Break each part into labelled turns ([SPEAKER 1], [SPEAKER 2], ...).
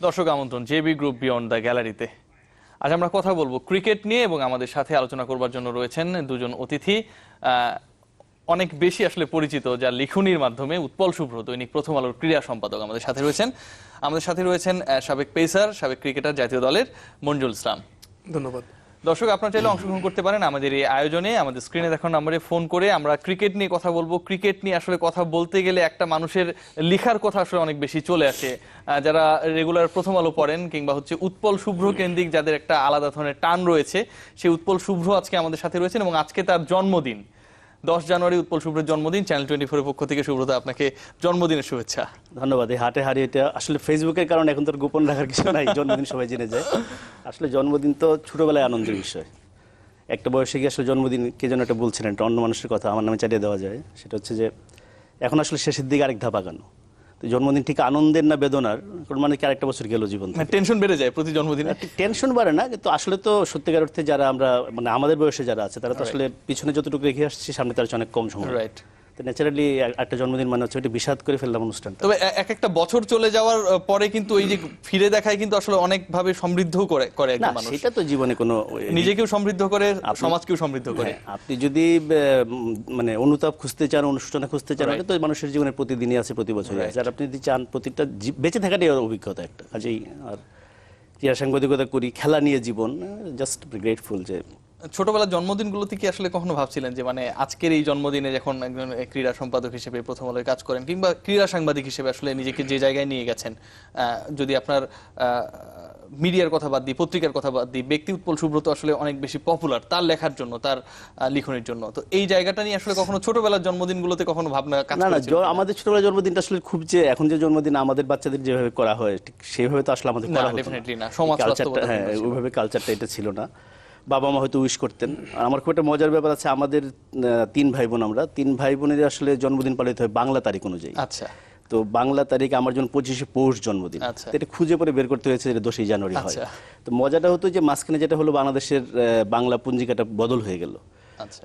[SPEAKER 1] দর্শক আমন্ত্রণ JB group beyond the গ্যালারিতে। আজ আমরা কথা বলবো ক্রিকেট নিয়ে এবং আমাদের সাথে আলোচনা করবার জন্য রয়েছেন দুজন অতিথি। অনেক বেশি আসলে পরিচিত যার লিখনির মাধ্যমে, উৎপল শুভ্র দৈনিক প্রথম আলোর ক্রীড়া সম্পাদক আমাদের সাথে রয়েছেন সাবেক পেসার, সাবেক ক্রিকেটার, জাতীয় দলের মঞ্জুল ইসলাম।
[SPEAKER 2] ধন্যবাদ।
[SPEAKER 1] দর্শক আপনারা চাইলে অংশগ্রহণ করতে পারেন আমাদের এই আয়োজনে, আমাদের স্ক্রিনে দেখানো নম্বরে ফোন করে। আমরা ক্রিকেট নিয়ে কথা বলবো। ক্রিকেট নিয়ে আসলে কথা বলতে গেলে একটা মানুষের লেখার কথা আসলে অনেক বেশি চলে আসে। যারা রেগুলার প্রথম আলো পড়েন কিংবা উৎপল শুভ্র কেন্দ্রিক যাদের একটা আলাদা ধরনের টান রয়েছে, সেই উৎপল শুভ্র আজকে আমাদের সাথে রয়েছেন এবং আজকে তার জন্মদিন। 10 জানুয়ারি উৎপল শুভ্রের জন্মদিন। চ্যানেল 24 এর পক্ষ থেকে শুভ্রতা আপনাকে জন্মদিনের শুভেচ্ছা।
[SPEAKER 3] ধন্যবাদ। এই হাটে হারিয়ে এটা আসলে ফেসবুকের কারণে এখন তো গোপন রাখার কিছু নাই, জন্মদিন সবাই জেনে যায়। আসলে জন্মদিন তো ছোটবেলায় আনন্দের বিষয়। একটা বয়সে গিয়ে আসলে জন্মদিন কে যেন একটা বলছিলেন, একটা অন্য মানুষের কথা আমার নামে চালিয়ে দেওয়া যায়। সেটা হচ্ছে যে এখন আসলে শেষের দিকে আরেক ধাপ আগানো। তো জন্মদিন ঠিক আনন্দের না বেদনার, মানে কি আরেকটা বছর গেল জীবন,
[SPEAKER 1] টেনশন বেড়ে যায় প্রতি জন্মদিনে।
[SPEAKER 3] টেনশন বাড়ে না, কিন্তু আসলে তো সত্যিকার অর্থে যারা আমরা মানে আমাদের বয়সে যারা আছে তারা তো আসলে পিছনে যতটুকু রেখে আসছি সামনে তার অনেক কম সময়।
[SPEAKER 1] রাইট।
[SPEAKER 3] তো ন্যাচারালি একটা জন্মদিন মানে হচ্ছে বিষাদ করে ফেললাম অনুষ্ঠানটা।
[SPEAKER 1] তবে এক একটা বছর চলে যাওয়ার পরে কিন্তু এই যে ফিরে দেখায় কিন্তু আসলে অনেকভাবে সমৃদ্ধ করে একজন মানুষ।
[SPEAKER 3] সেটা তো জীবনে কোনো
[SPEAKER 1] নিজেকেও সমৃদ্ধ করে, সমাজকেও সমৃদ্ধ করে।
[SPEAKER 3] আপনি যদি মানে অনুতাপ খুঁজতে চান, অনুশোচনা খুঁজতে চান, তো মানুষের জীবনে প্রতিদিনই আছে, প্রতি বছরই আছে। আর আপনি যদি চান প্রতিটা বেঁচে থাকাটাই অভিজ্ঞতা একটা। কাজেই আর ক্রীড়া সাংবাদিকতা করি, খেলা নিয়ে জীবন, জাস্ট গ্রেটফুল। যে
[SPEAKER 1] ছোটবেলার জন্মদিনগুলোতে কি আসলে কখনো ভাবছিলেন যে মানে আজকের এই জন্মদিনে যখন একজন ক্রীড়া সম্পাদক হিসেবে প্রথম আলোয় কাজ করেন কিংবা ক্রীড়া সাংবাদিক হিসেবে আসলে নিজেকে যে জায়গায় নিয়ে গেছেন, যদি আপনার মিডিয়ার কথা বাদ দিই, পত্রিকার কথা বাদ দিই, ব্যক্তি উৎপল শুভ্র তো আসলে অনেক বেশি পপুলার তার লেখার জন্য, তার লিখনের জন্য। তো এই জায়গাটা নিয়ে আসলে কখনো ছোটবেলার জন্মদিনগুলোতে কখনো ভাবনা কাজ করেছিল?
[SPEAKER 3] না, আমাদের ছোটবেলার জন্মদিনটা আসলে খুব যে এখন যে জন্মদিন আমাদের বাচ্চাদের যেভাবে করা হয় ঠিক সেভাবে তো আসলে আমাদের করা হতো না।
[SPEAKER 1] ডেফিনেটলি না, সমাজ
[SPEAKER 3] কালচারটা, হ্যাঁ, ওইভাবে কালচারটা এটা ছিল না। বাবা মা হয়তো উইশ করতেন। আর আমার খুব একটা মজার ব্যাপার আছে, আমাদের 3 ভাই বোন, আমরা 3 ভাই বোনের আসলে জন্মদিন পালিত হয় বাংলা তারিখ অনুযায়ী।
[SPEAKER 1] আচ্ছা। তো
[SPEAKER 3] বাংলা তারিখ আমার জন্য 25শে পৌষ জন্মদিন। এটা খুঁজে পরে বের করতে হয়েছে যে 10ই জানুয়ারি হয়। তো মজাটা হতো যে মাঝখানে যেটা হলো বাংলাদেশের বাংলা পঞ্জিকাটা বদল হয়ে গেল।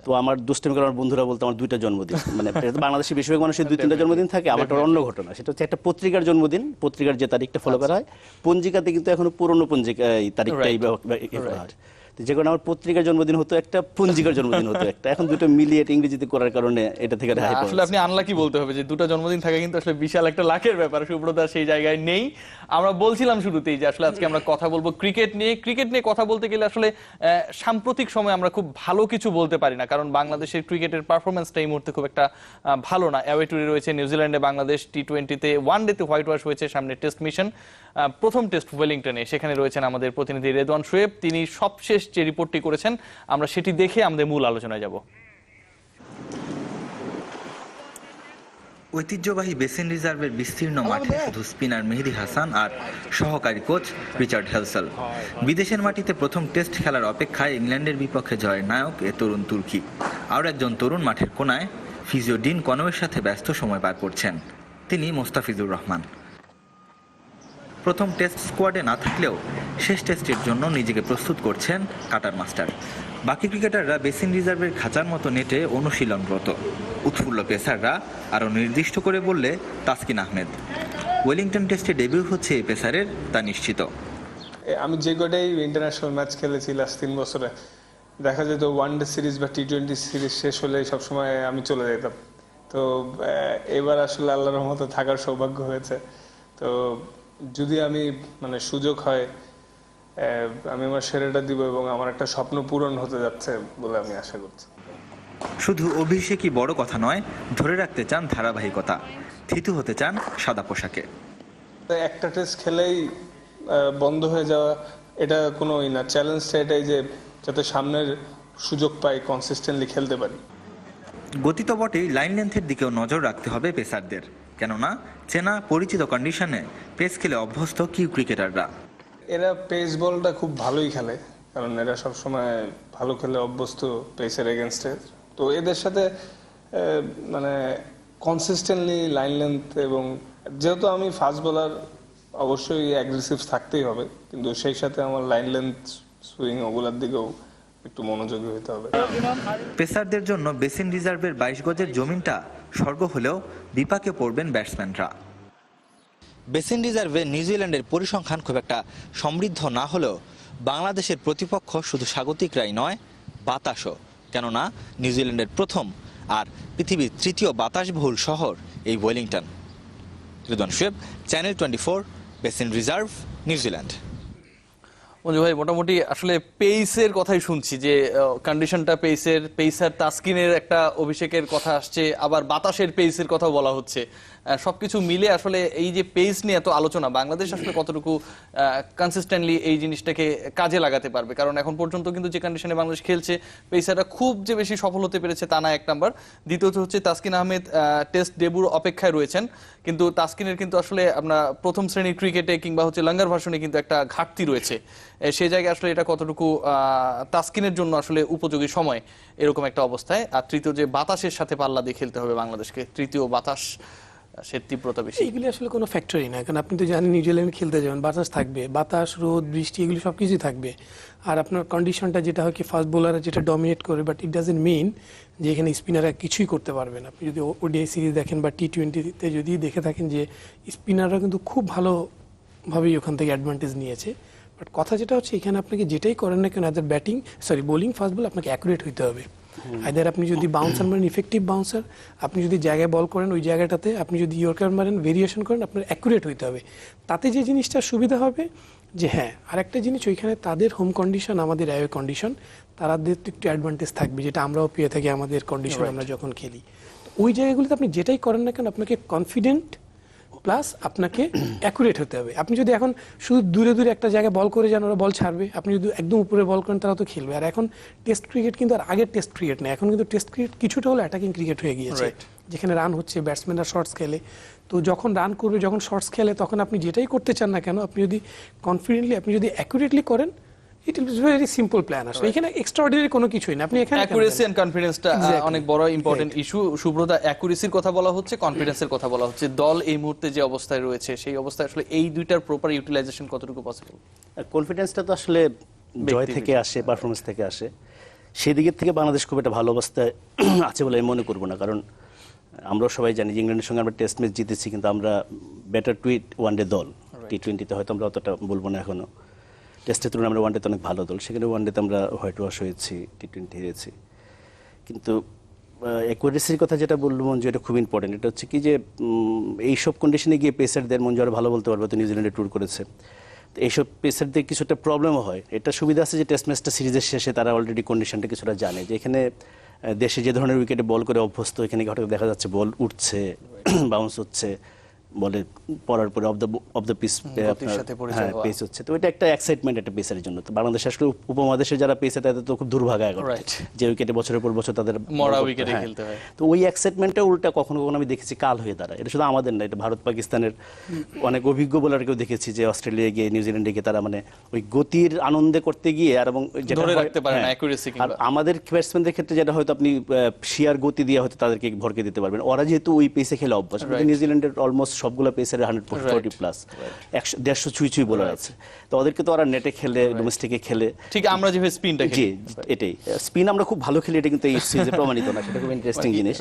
[SPEAKER 3] তো আমার দুষ্টামি করে আমার বন্ধুরা বলতো আমার 2টা জন্মদিন, মানে বাংলাদেশের বেশিরভাগ মানুষের 2-3টা জন্মদিন থাকে। আমারটা অন্য ঘটনা, সেটা হচ্ছে একটা পত্রিকার জন্মদিন, পত্রিকার যে তারিখটা ফলো করা হয়। পঞ্জিকাতে কিন্তু এখনো পুরনো পঞ্জিকা এই তারিখটাই ব্যবহার হয়। যে কারণে আমার পত্রিকার জন্মদিন হতো একটা, পঞ্জিকার জন্মদিন হতো একটা। এখন দুটো মিলিয়ে ইংরেজিতে করার কারণে এটা থেকে
[SPEAKER 1] আসলে আপনি আনলাকি বলতে হবে যে 2টা জন্মদিন থাকা কিন্তু আসলে বিশাল একটা লাখের ব্যাপার। সুব্রতা সেই জায়গায় নেই। আমরা বলছিলাম শুরুতেই যে আসলে আজকে আমরা কথা বলবো ক্রিকেট নিয়ে। ক্রিকেট নিয়ে কথা বলতে গেলে আসলে সাম্প্রতিক সময় আমরা খুব ভালো কিছু বলতে পারি না, কারণ বাংলাদেশের ক্রিকেটের পারফরমেন্সটা এই মুহূর্তে খুব একটা ভালো না। অ্যাওয়ে ট্যুরে রয়েছে নিউজিল্যান্ডে বাংলাদেশ, টি20তে, ওয়ানডেতে হোয়াইট ওয়াশ হয়েছে, সামনে টেস্ট মিশন। প্রথম টেস্ট ওয়েলিংটনে, সেখানে রয়েছেন আমাদের প্রতিনিধি রেদওয়ান শোয়েব। তিনি সবশেষ যে রিপোর্টটি করেছেন আমরা সেটি দেখে আমাদের মূল আলোচনায় যাব।
[SPEAKER 4] ঐতিহ্যবাহী বেসিন রিজার্ভের বিস্তীর্ণ মাঠে শুধু স্পিনার মেহেদী হাসান আর সহকারী কোচ রিচার্ড হেলসেল। বিদেশের মাটিতে প্রথম টেস্ট খেলার অপেক্ষায় ইংল্যান্ডের বিপক্ষে জয়ের নায়ক এ তরুণ তুর্কি। আর একজন তরুণ মাঠের কোনায় ফিজিও ডিন কনওয়ের সাথে ব্যস্ত সময় পার করছেন, তিনি মোস্তাফিজুর রহমান। প্রথম টেস্ট স্কোয়াডে না থাকলেও শেষ টেস্টের জন্য নিজেকে প্রস্তুত করছেন কাটার মাস্টার। বাকি ক্রিকেটাররা বেসিন রিজার্ভের খাঁচার মতো নেটে অনুশীলনরত। উৎফুল্ল পেসাররা আরও নির্দিষ্ট করে বললে তাসকিন আহমেদ। ওয়েলিংটন টেস্টে ডেবিউ হচ্ছে এই পেসারের, তা নিশ্চিত।
[SPEAKER 2] আমি যে কটাই ইন্টারন্যাশনাল ম্যাচ খেলেছি লাস্ট 3 বছরে, দেখা যেত ওয়ানডে সিরিজ বা টি20 সিরিজ শেষ হলে সবসময় আমি চলে যেতাম। তো এবার আসলে আল্লাহর রহমতে থাকার সৌভাগ্য হয়েছে। তো যদি আমি মানে সুযোগ হয় আমি আমার সেরাটা দিব এবং আমার একটা স্বপ্ন পূরণ হতে যাচ্ছে বলে আমি আশা করছি।
[SPEAKER 4] শুধু অভিষেকই বড় কথা নয়, ধরে রাখতে চান ধারাবাহিকতা, থিতু হতে চান সাদা পোশাকে।
[SPEAKER 2] একটা টেস্ট খেলেই বন্ধ হয়ে যাওয়া এটা কোনো না, চ্যালেঞ্জটা এটাই যে যাতে সামনের সুযোগ পাই, কনসিস্টেন্টলি খেলতে পারি।
[SPEAKER 4] গতি তো বটেই, লাইন লেন্থের দিকেও নজর রাখতে হবে পেসারদের, কেননা চেনা পরিচিত কন্ডিশনে পেস খেলে অভ্যস্ত কিউ ক্রিকেটাররা।
[SPEAKER 2] এরা পেস বলটা খুব ভালোই খেলে, কারণ এরা সবসময় ভালো খেলে অভ্যস্ত পেসের এগেনস্টে। তো এদের সাথে মানে কনসিস্টেন্টলি লাইন লেন্থ, এবং যেহেতু আমি ফাস্ট বোলার অবশ্যই অ্যাগ্রেসিভ থাকতেই হবে, কিন্তু সেই সাথে আমার লাইন লেন্থ, সুইং ওগুলোর দিকেও একটু মনোযোগী হতে হবে।
[SPEAKER 4] পেসারদের জন্য বেসিন রিজার্ভের 22 গজের জমিনটা স্বর্গ হলেও বিপাকে পড়বেন ব্যাটসম্যানরা। বেসিন রিজার্ভে নিউজিল্যান্ডের পরিসংখ্যান খুব একটা সমৃদ্ধ না হলেও বাংলাদেশের প্রতিপক্ষ শুধু স্বাগতিকরাই নয়, বাতাসও। কেননা নিউজিল্যান্ডের প্রথম আর পৃথিবীর তৃতীয় বাতাসবহুল শহর এই Wellington. Ridwan Shoaib, channel 24, Basin Reserve, New Zealand.
[SPEAKER 1] Manju ভাই, মোটামুটি আসলে পেইসের কথাই শুনছি যে কন্ডিশনটা পেইসার তাসকিনের একটা অভিষেকের কথা আসছে, আবার বাতাসের পেইসের কথা বলা হচ্ছে। সবকিছু মিলে আসলে এই যে পেইস নিয়ে এত আলোচনা, বাংলাদেশ আসলে কতটুকু কনসিস্টেন্টলি এই জিনিসটাকে কাজে লাগাতে পারবে? কারণ এখন পর্যন্ত কিন্তু যে কন্ডিশনে বাংলাদেশ খেলছে, পেইসাররা খুব যে বেশি সফল হতে পেরেছে তা না, এক নাম্বার। দ্বিতীয়ত হচ্ছে তাসকিন আহমেদ টেস্ট ডেবুর অপেক্ষায় রয়েছেন, কিন্তু তাসকিনের কিন্তু আসলে আমরা প্রথম শ্রেণীর ক্রিকেটে কিংবা হচ্ছে লঙ্গার ভার্সনে কিন্তু একটা ঘাটতি রয়েছে। সেই জায়গায় আসলে এটা কতটুকু তাসকিনের জন্য আসলে উপযোগী সময় এরকম একটা অবস্থায়। আর তৃতীয় যে বাতাসের সাথে পাল্লা দিয়ে খেলতে হবে বাংলাদেশকে, তৃতীয় বাতাস সে তীব্রতা বেশি।
[SPEAKER 5] এইগুলি আসলে কোনো ফ্যাক্টরি না, কারণ আপনি তো জানেন নিউজিল্যান্ড খেলতে যাবেন, বাতাস থাকবে, বাতাস, রোদ, বৃষ্টি, এগুলি সব কিছুই থাকবে। আর আপনার কন্ডিশনটা যেটা হয় কি, ফাস্ট বোলাররা যেটা ডমিনেট করে, বাট ইট ডাজেন্ট মিন যে এখানে স্পিনাররা কিছুই করতে পারবে না। আপনি যদি ওডিআই সিরিজ দেখেন বা টি-20তে যদি দেখে থাকেন যে স্পিনাররা কিন্তু খুব ভালোভাবেই ওখান থেকে অ্যাডভান্টেজ নিয়েছে। বাট কথা যেটা হচ্ছে, এখানে আপনাকে যেটাই করেন না কেন, আদার বোলিং, ফাস্ট বল, আপনাকে অ্যাকুরেট হইতে হবে। আইদার আপনি যদি বাউন্সার মারেন, ইফেক্টিভ বাউন্সার, আপনি যদি জায়গায় বল করেন ওই জায়গাটাতে, আপনি যদি ইয়র্কার মারেন, ভেরিয়েশন করেন, আপনার অ্যাকুরেট হইতে হবে। তাতে যে জিনিসটা সুবিধা হবে যে হ্যাঁ, আরেকটা জিনিস, ওইখানে তাদের হোম কন্ডিশন, আমাদের অ্যাওয়ে কন্ডিশন, তাদের তো একটু অ্যাডভান্টেজ থাকবে, যেটা আমরাও পেয়ে থাকি আমাদের কন্ডিশন আমরা যখন খেলি। ওই জায়গাগুলিতে আপনি যেটাই করেন না কেন, আপনাকে কনফিডেন্ট প্লাস আপনাকে অ্যাকুরেট হতে হবে। আপনি যদি এখন শুধু দূরে দূরে একটা জায়গায় বল করে যান, ওরা বল ছাড়বে। আপনি যদি একদম উপরে বল করেন, তারা তো খেলবে। আর এখন টেস্ট ক্রিকেট কিন্তু আর আগের টেস্ট ক্রিকেট নেই, এখন কিন্তু টেস্ট ক্রিকেট কিছুটা হলো অ্যাটাকিং ক্রিকেট হয়ে গিয়েছে, যেখানে রান হচ্ছে, ব্যাটসম্যানরা শর্টস খেলে। তো যখন রান করবে, যখন শর্টস খেলে, তখন আপনি যেটাই করতে চান না কেন, আপনি যদি কনফিডেন্টলি, আপনি যদি অ্যাকুরেটলি করেন, it is very simple plan. আসলে এখানে এক্সট্রাঅর্ডিনারি কোনো কিছুই না। আপনি এখানে
[SPEAKER 1] অ্যাকুরেসি এন্ড কনফিডেন্সটা অনেক বড় ইম্পর্টেন্ট ইস্যু। সুব্রতা, অ্যাকুরেসির কথা বলা হচ্ছে, কনফিডেন্সের কথা বলা হচ্ছে। দল এই মুহূর্তে যে অবস্থায় রয়েছে, সেই অবস্থায় আসলে এই দুইটার প্রপার ইউটিলাইজেশন কতটুকু পসিবল?
[SPEAKER 3] কনফিডেন্সটা তো আসলে জয় থেকে আসে, পারফরমেন্স থেকে আসে। সেই দিকের থেকে বাংলাদেশ খুব একটা ভালো অবস্থায় আছে বলে আমি মনে করবো না। কারণ আমরাও সবাই জানি যে ইংল্যান্ডের সঙ্গে আমরা টেস্ট ম্যাচ জিতেছি, কিন্তু আমরা বেটার ওয়ানডে দল। টি-20তে হয়তো আমরা অতটা বলবো না এখনো, টেস্টের তুলনায় আমরা ওয়ানডেতে অনেক ভালো দল। সেখানে ওয়ানডেতে আমরা হোয়াইট ওয়াশ হয়েছি, টি-20 হেরেছি। কিন্তু অ্যাকুরেসির কথা যেটা বললো মঞ্জু, এটা খুব ইম্পর্টেন্ট। এটা হচ্ছে কি যে এইসব কন্ডিশনে গিয়ে পেসারদের, মঞ্জু আরও ভালো বলতে পারবে, তো নিউজিল্যান্ডে ট্যুর করেছে, তো এইসব পেসারদের কিছুটা প্রবলেমও হয়। এটা সুবিধা আছে যে টেস্ট ম্যাচটা সিরিজের শেষে তারা অলরেডি কন্ডিশনটা কিছুটা জানে, যে এখানে দেশে যে ধরনের উইকেটে বল করে অভ্যস্ত, এখানে হঠাৎ দেখা যাচ্ছে বল উঠছে, বাউন্স হচ্ছে, বলে পড়ার পরে অফ দ্য পিচ পেস হচ্ছে। তো এটা একটা এক্সাইটমেন্ট একটা পেসারের জন্য। তো বাংলাদেশ আসলে উপমহাদেশে যারা পেসার, তাদের তো খুব দুর্ভাগ্য এখন, যে উইকেটে বছরের পর বছর তাদের
[SPEAKER 1] মরা উইকেটে খেলতে হয়।
[SPEAKER 3] তো ওই এক্সাইটমেন্টটা উল্টা কখনো কখনো আমি দেখেছি কাল হয়ে দাঁড়ায়। এটা শুধু আমাদের না, এটা ভারত পাকিস্তানের অনেক অভিজ্ঞ বোলারকেও দেখেছি যে অস্ট্রেলিয়া গিয়ে, নিউজিল্যান্ডে গিয়ে তারা মানে ওই গতির আনন্দে করতে গিয়ে, আর এবং
[SPEAKER 1] ধরে রাখতে পারে না অ্যাকুরেসি।
[SPEAKER 3] আর আমাদের ব্যাটসম্যানদের ক্ষেত্রে যেটা হয়তো আপনি শিয়ার গতি দিয়ে হয়তো তাদেরকে ভরকে দিতে পারবেন, ওরা যেহেতু ওই পেসে খেলে অভ্যাস। নিউজিল্যান্ডের অলমোস্ট সবগুলো পেসারের 140 প্লাস, 150 ছুঁই বলার আছে। তো ওদেরকে তো ওরা নেটে খেলে, ডোমেস্টিকে খেলে, ঠিক আমরা যেভাবে স্পিনটা খেলি, এটাই স্পিন আমরা খুব ভালো খেলি, এটা কিন্তু এই সিরিজে প্রমাণিত না। সেটা খুব ইন্টারেস্টিং জিনিস।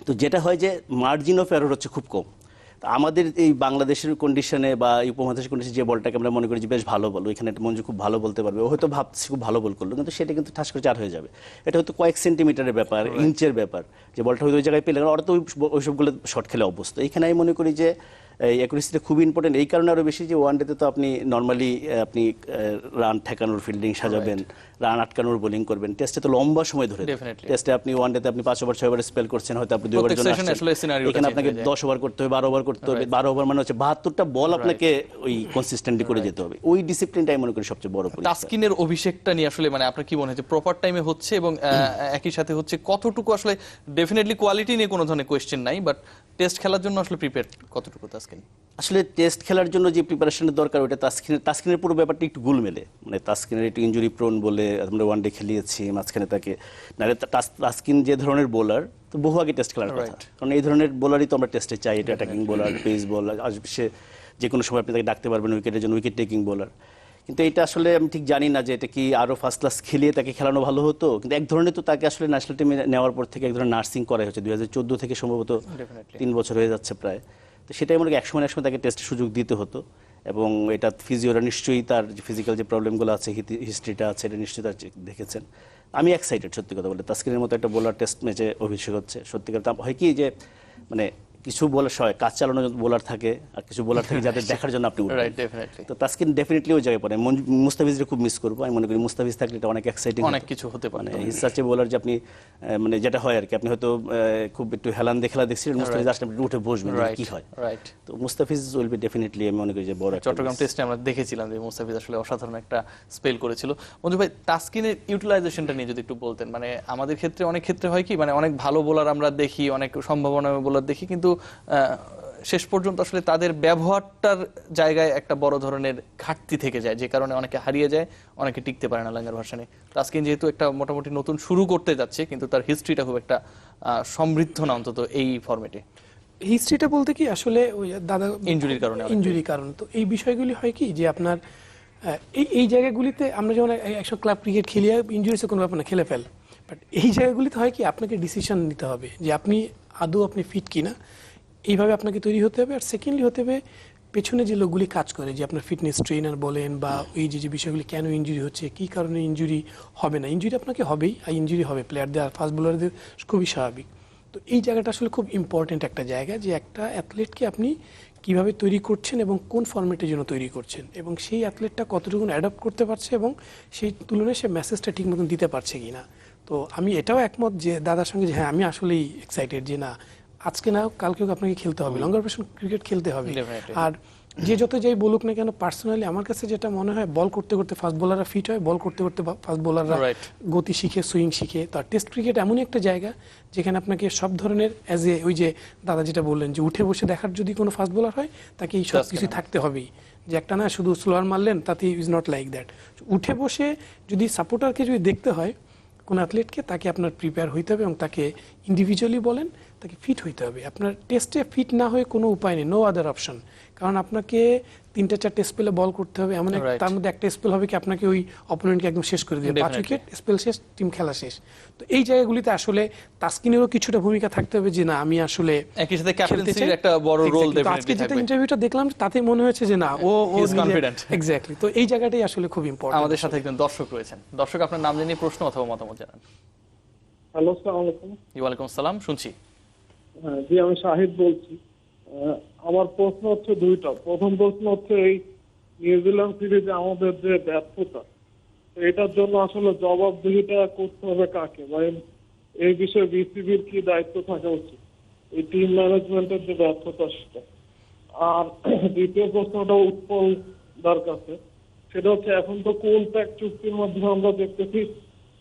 [SPEAKER 3] তো যেটা হয় যে মার্জিন অফ এরর হচ্ছে খুব কম। আমাদের এই বাংলাদেশের কন্ডিশনে বা উপমহাদেশের কন্ডিশনে যে বলটাকে আমরা মনে করি যে বেশ ভালো বল, ওইখানে মঞ্জু খুব ভালো বলতে পারবে, ও হয়তো ভাবছি খুব ভালো বল করলো, কিন্তু সেটা কিন্তু ঠাস করে 4 হয়ে যাবে। এটা হয়তো কয়েক সেন্টিমিটারের ব্যাপার, ইঞ্চের ব্যাপার, যে বলটা হয়তো ওই জায়গায় পেলে, ওরা তো ওইসবগুলো শর্ট খেলে অভ্যস্ত। এখানে আমি মনে করি যে অ্যাকুরেসিটা খুব ইম্পর্টেন্ট, এই কারণে আরও বেশি যে ওয়ানডেতে তো আপনি নর্মালি আপনি রান ঠেকানোর ফিল্ডিং সাজাবেন, রান আটকানোর বোলিং করবেন। টেস্টে তো লম্বা সময় ধরে, টেস্টে আপনি ওয়ানডেতে আপনি 5 ওভার 6 ওভার স্পেল করছেন, হয়তো আপনি 2 ওভার জন্য এখানে আপনাকে 10 ওভার করতে হবে, 12 ওভার করতে হবে। 12 ওভার মানে হচ্ছে 72টা বল আপনাকে ওই কনসিস্টেন্টলি করে যেতে হবে। ওই ডিসিপ্লিনটা আমি মনে করি সবচেয়ে বড়।
[SPEAKER 1] তাসকিনের অভিষেকটা নিয়ে আসলে মানে আপনার কি মনে হচ্ছে প্রপার টাইমে হচ্ছে, এবং একই সাথে হচ্ছে কতটুকু আসলে ডেফিনেটলি কোয়ালিটি নিয়ে কোনো ধরনের কোয়েশ্চেন নাই, বাট টেস্ট খেলার জন্য আসলে প্রিপেয়ার কতটুকু তাসকিন?
[SPEAKER 3] আসলে টেস্ট খেলার জন্য যে প্রিপারেশনের দরকার, ওটা তাসকিনের পুরো ব্যাপারটা একটু গোলমেলে। মানে তাসকিনের একটু ইনজুরি প্রোন বলে আমরা ওয়ানডে খেলিয়েছি মাঝখানে তাকে, নাহলে তাসকিন যে ধরনের বোলার, তো বহু আগে টেস্ট খেলার কথা। কারণ এই ধরনের বোলারই তো আমরা টেস্টে চাই। এটা অ্যাটাকিং বোলার, পেস বোলার, সে যে কোনো সময় আপনি তাকে ডাকতে পারবেন উইকেটের জন্য, উইকেট টেকিং বোলার। কিন্তু এটা আসলে আমি ঠিক জানি না যে এটা কি আরও ফার্স্ট ক্লাস খেলিয়ে তাকে খেলানো ভালো হতো। কিন্তু এক ধরনের তো তাকে আসলে ন্যাশনাল টিমে নেওয়ার পর থেকে এক ধরনের নার্সিং করা হয়েছে 2014 থেকে, সম্ভবত 3 বছর হয়ে যাচ্ছে প্রায়। তো সেটাই মনে করি একসময় তাকে টেস্টের সুযোগ দিতে হতো, এবং এটা ফিজিওরা নিশ্চয়ই তার যে ফিজিক্যাল যে প্রবলেমগুলো আছে, হিস্ট্রিটা আছে, এটা নিশ্চয়ই তার দেখেছেন। আমি এক্সাইটেড সত্যি কথা বলে, তাসকিনের মতো একটা বোলার টেস্ট ম্যাচে অভিষেক হচ্ছে। সত্যিকার হয় কি যে মানে কিছু বোলার হয় কাজ চালানোর বোলার থাকে, আর কিছু বোলার থাকে যাদের দেখার জন্য আপনি উঠবেন। তো তাসকিন ডেফিনেটলি ওই জায়গায় পড়ে। মুস্তাফিজকে খুব মিস করবো, আমি মনে করি মুস্তাফিজ থাকলে এটা অনেক এক্সাইটিং,
[SPEAKER 1] অনেক কিছু হতে পারে।
[SPEAKER 3] মানে হিসাচে বোলার যে আপনি মানে যেটা হয় আর কি, আপনি হয়তো খুব একটু হেলান খেলা দেখছিলেন, মুস্তাফিজ আসলে আপনি উঠে বসবেন কি হয়। তো মুস্তাফিজ উইল বি ডেফিনেটলি, আমি মনে করি যে বড়
[SPEAKER 1] চট্টগ্রাম টেস্টে আমরা দেখেছিলাম যে মুস্তাফিজ আসলে অসাধারণ একটা স্পেল করেছিল। মঞ্জু ভাই, তাসকিনের ইউটিলাইজেশনটা নিয়ে যদি একটু বলতেন, মানে আমাদের ক্ষেত্রে অনেক ক্ষেত্রে হয় কি, মানে অনেক ভালো বোলার আমরা দেখি, অনেক সম্ভাবনা বোলার দেখি, কিন্তু শেষ পর্যন্ত আসলে তাদের ব্যবহারটার জায়গায় একটা বড় ধরনের ঘাটতি থেকে যায়, যে কারণে অনেকে হারিয়ে যায়, অনেকে টিকতে পারে না লাঙ্গার ভার্সনে। তাসকিন যেহেতু একটা মোটামুটি নতুন শুরু করতে যাচ্ছে, কিন্তু তার হিস্ট্রিটা খুব একটা সমৃদ্ধ না অন্তত এই ফরম্যাটে।
[SPEAKER 5] হিস্ট্রিটা বলতে কি আসলে ওই দাদা
[SPEAKER 1] ইনজুরির কারণে
[SPEAKER 5] তো এই বিষয়গুলি হয় কি যে আপনার এই জায়গাগুলিতে আমরা যেমন একশো ক্লাব ক্রিকেট খেলিয়ে ইনজুরিসে কোনো ব্যাপার না, খেলে ফেল, বাট এই জায়গাগুলিতে হয় কি আপনাকে ডিসিশন নিতে হবে যে আপনি আদৌ আপনি ফিট কিনা, এইভাবে আপনাকে তৈরি হতে হবে। আর সেকেন্ডলি হতে হবে পেছনে যে লোকগুলি কাজ করে, যে আপনার ফিটনেস ট্রেনার বলেন বা এই যে বিষয়গুলি, কেন ইনজুরি হচ্ছে, কী কারণে ইনজুরি হবে না, ইনজুরি আপনাকে হবেই, আর ইনজুরি হবে প্লেয়ারদের আর ফাস্ট বোলারদের, খুবই স্বাভাবিক। তো এই জায়গাটা আসলে খুব ইম্পর্টেন্ট একটা জায়গা, যে একটা অ্যাথলেটকে আপনি কিভাবে তৈরি করছেন এবং কোন ফরম্যাটের জন্য তৈরি করছেন, এবং সেই অ্যাথলেটটা কতটুকু অ্যাডাপ্ট করতে পারছে এবং সেই তুলনায় সে মেসেজটা ঠিক মতন দিতে পারছে কিনা। তো আমি এটাও একমত যে দাদার সঙ্গে, যে হ্যাঁ আমি আসলেই এক্সাইটেড যে না আজকে না কালকেও আপনাকে খেলতে হবে, লঙ্গার পেশন ক্রিকেট খেলতে হবে। আর যে যত যাই বলুক না কেন, পার্সোনালি আমার কাছে যেটা মনে হয়, বল করতে করতে ফাস্ট বোলাররা ফিট হয়, বল করতে করতে ফাস্ট বোলাররা গতি শিখে, সুইং শিখে। তো টেস্ট ক্রিকেট এমনই একটা জায়গা যেখানে আপনাকে সব ধরনের অ্যাজ এ, ওই যে দাদা যেটা বললেন যে উঠে বসে দেখার যদি কোনো ফাস্ট বোলার হয়, তাকে এই সব কিছু থাকতে হবেই, যে একটা না শুধু স্লোয়ার মারলেন তাতে ইজ নট লাইক দ্যাট। উঠে বসে যদি সাপোর্টারকে যদি দেখতে হয় কোন অ্যাথলেটকে, তাকে আপনার প্রিপেয়ার হইতে হবে এবং তাকে ইন্ডিভিজুয়ালি বলেন তাকে ফিট হইতে হবে। আপনার টেস্টে ফিট না হয়ে কোনো উপায় নেই, নো আদার অপশন। কারণ আপনাকে 3-4 স্পেলে বল করতে হবে, এমন তার মধ্যে একটা স্পেল হবে কি আপনাকে ওই অপোনেন্টকে একদম শেষ করে দিবে, 5 উইকেট স্পেল শেষ, টিম খেলা শেষ। তো এই জায়গাগুলিতে আসলে তাসকিনেরও কিছুটা ভূমিকা থাকতে হবে, যে না আমি আসলে
[SPEAKER 1] একই সাথে ক্যাপ্টেন্সির একটা বড় রোল ডেফিনেটলি থাকবে।
[SPEAKER 5] আজকে যেটা ইন্টারভিউটা দেখলাম তাতে মনে হয়েছে যে না ও কনফিডেন্ট। এক্স্যাক্টলি, তো এই জায়গাটাই আসলে খুব ইম্পর্টেন্ট।
[SPEAKER 1] আমাদের সাথে একজন দর্শক রয়েছেন। দর্শক, আপনার নাম জানিয়ে প্রশ্ন অথবা মতামত জানান।
[SPEAKER 6] হ্যালো, আসসালামু আলাইকুম।
[SPEAKER 1] ওয়ালাইকুম আসসালাম, শুনছি।
[SPEAKER 6] জি, আমি শাহিদ বলছি। আমার প্রশ্ন হচ্ছে দুইটা। প্রথম প্রশ্ন হচ্ছে, এই নিউজিল্যান্ড সিরিজে আমাদের যে ব্যর্থতা, এটার জন্য আসলে জবাবদিহিটা করতে হবে কাকে, বা এই বিষয়ে বিসিবির কি দায়িত্ব থাকা উচিত, এই টিম ম্যানেজমেন্টের যে ব্যর্থতা সেটা। আর দ্বিতীয় প্রশ্নটা উৎপল দার কাছে, সেটা হচ্ছে এখন তো কোল প্যাক চুক্তির মাধ্যমে আমরা দেখতেছি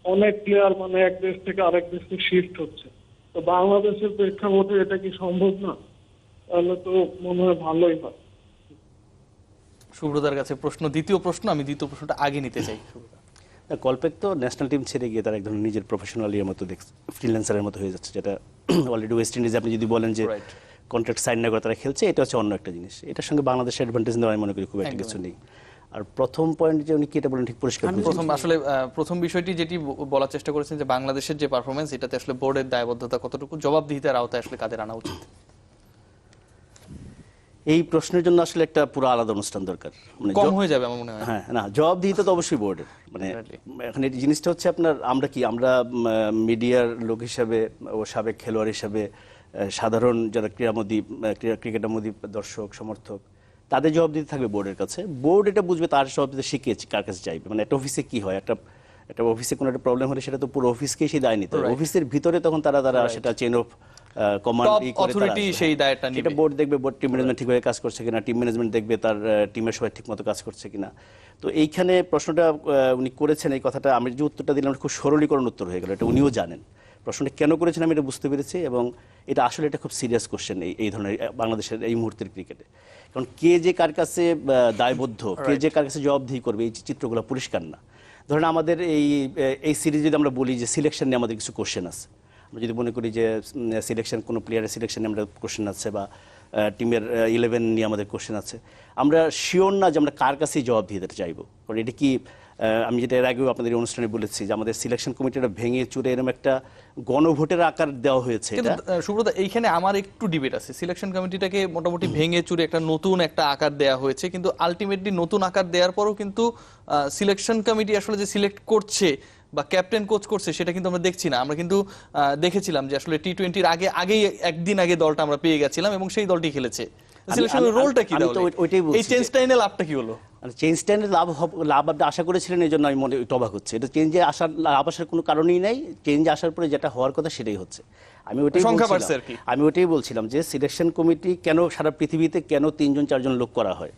[SPEAKER 6] অনেক প্লেয়ার মানে এক দেশ থেকে আরেক দেশে শিফট হচ্ছে। তো বাংলাদেশের প্রেক্ষাপটে এটা কি সম্ভব না? তাহলে তো মনে হয় ভালোই হয়।
[SPEAKER 1] সুব্রতার কাছে প্রশ্ন, দ্বিতীয় প্রশ্ন, আমি দ্বিতীয় প্রশ্নটা আগে নিতে চাই।
[SPEAKER 3] কলপ্যাক তো ন্যাশনাল টিম ছেড়ে গিয়ে তার এক ধরনের নিজের প্রফেশনাল ইয়ের মতো ফ্রিল্যান্সারের মতো হয়ে যাচ্ছে, যেটা অলরেডি ওয়েস্ট ইন্ডিজে আপনি যদি বলেন যে কন্ট্রাক্ট সাইন না করে তারা খেলছে, এটা হচ্ছে অন্য একটা জিনিস। এটার সঙ্গে বাংলাদেশের অ্যাডভান্টেজ নেওয়া আমি মনে করি খুব একটা কিছু নেই। আর প্রথম পয়েন্ট যে উনি কি এটা বলেন ঠিক পরিষ্কার,
[SPEAKER 1] প্রথম বিষয়টি যেটি বলার চেষ্টা করেছেন যে বাংলাদেশের যে পারফরমেন্স, এটাতে আসলে বোর্ডের দায়বদ্ধতা কতটুকু, জবাবদিহিতার আওতায় আসলে কাদের আনা উচিত?
[SPEAKER 3] এই প্রশ্নের জন্য আসলে একটা পুরো আলাদা অনুষ্ঠান দরকার, মানে
[SPEAKER 1] কম হয়ে যাবে আমার মনে হয়।
[SPEAKER 3] হ্যাঁ, না জবাবদিহিতা তো অবশ্যই বোর্ডের। মানে এখন এই জিনিসটা হচ্ছে আপনার, আমরা মিডিয়ার লোক হিসাবে ও সাবেক খেলোয়াড় হিসাবে, সাধারণ যারা ক্রিকেটামোদী দর্শক সমর্থক, তাদের জবাব দিতে থাকবে বোর্ডের কাছে। বোর্ড এটা বুঝবে তার জবাব দিতে শিখিয়েছে কার কাছে চাইবে। মানে একটা অফিসে কি হয়, একটা অফিসে কোনো একটা প্রবলেম হলে সেটা তো পুরো অফিসকেই সেই দায় নিতে হবে। অফিসের ভিতরে তখন তারা সেটা চেইন অফ কমান্ড
[SPEAKER 1] সেই দায়টা নিবে।
[SPEAKER 3] এটা বোর্ড দেখবে, বোর্ড টিম ম্যানেজমেন্ট ঠিকভাবে কাজ করছে কিনা, টিম ম্যানেজমেন্ট দেখবে তার টিমের সবাই ঠিকমতো কাজ করছে কিনা। তো এইখানে প্রশ্নটা উনি করেছেন, এই কথাটা আমি যে উত্তরটা দিলাম খুব সরলীকরণ উত্তর হয়ে গেল। এটা উনিও জানেন প্রশ্নটা কেন করেছেন, আমি এটা বুঝতে পেরেছি। এবং এটা আসলে এটা খুব সিরিয়াস কোশ্চেন এই ধরনের বাংলাদেশের এই মুহূর্তের ক্রিকেটে। কারণ কে যে কার কাছে দায়বদ্ধ, কে যে কার কাছে জবাবদিহি করবে, এই চিত্রগুলো পরিষ্কার না। ধরেন আমাদের এই সিরিজ যদি আমরা বলি যে সিলেকশন নিয়ে আমাদের কিছু কোশ্চেন আছে, আমরা যদি মনে করি যে সিলেকশন, কোনো প্লেয়ারের সিলেকশন নিয়ে আমরা কোশ্চেন আছে, বা টিমের 11 নিয়ে আমাদের কোশ্চেন আছে, আমরা শিওর না যে আমরা কার কাছেই জবাব দিয়ে দিতে চাইবো। কারণ এটা কি আমি যেটা এর আগেও আপনাদের এই অনুষ্ঠানে বলেছি যে আমাদের সিলেকশন কমিটিটা ভেঙে চুরে এরকম একটা গণভোটের আকার দেওয়া হয়েছে।
[SPEAKER 1] কিন্তু সুব্রত, এইখানে আমার একটু ডিবেট আছে। সিলেকশন কমিটিটাকে মোটামুটি ভেঙে চুরে একটা নতুন একটা আকার দেওয়া হয়েছে, কিন্তু আলটিমেটলি নতুন আকার দেওয়ার পরও কিন্তু সিলেকশন কমিটি আসলে যে সিলেক্ট করছে বা ক্যাপ্টেন কোচ করছে সেটা কিন্তু আমরা দেখছি না। আমরা কিন্তু দেখেছিলাম যে আসলে টি-20-র আগেই একদিন আগে দলটা আমরা পেয়ে গেছিলাম এবং সেই দলটি খেলেছে। সিলেকশনের রোলটা কি তাহলে? এই চেঞ্জটা এনে লাভটা কি হলো?
[SPEAKER 3] চেঞ্জটা লাভ আপনি আশা করেছিলেন, এই জন্য আমি মনে অবাক হচ্ছে। এটা চেঞ্জে লাভ আসার কোনো কারণই নাই। চেঞ্জ আসার পরে যেটা হওয়ার কথা সেটাই হচ্ছে। আমি ওটাই বলছিলাম যে সিলেকশন কমিটি কেন সারা পৃথিবীতে কেন 3-4 লোক করা হয়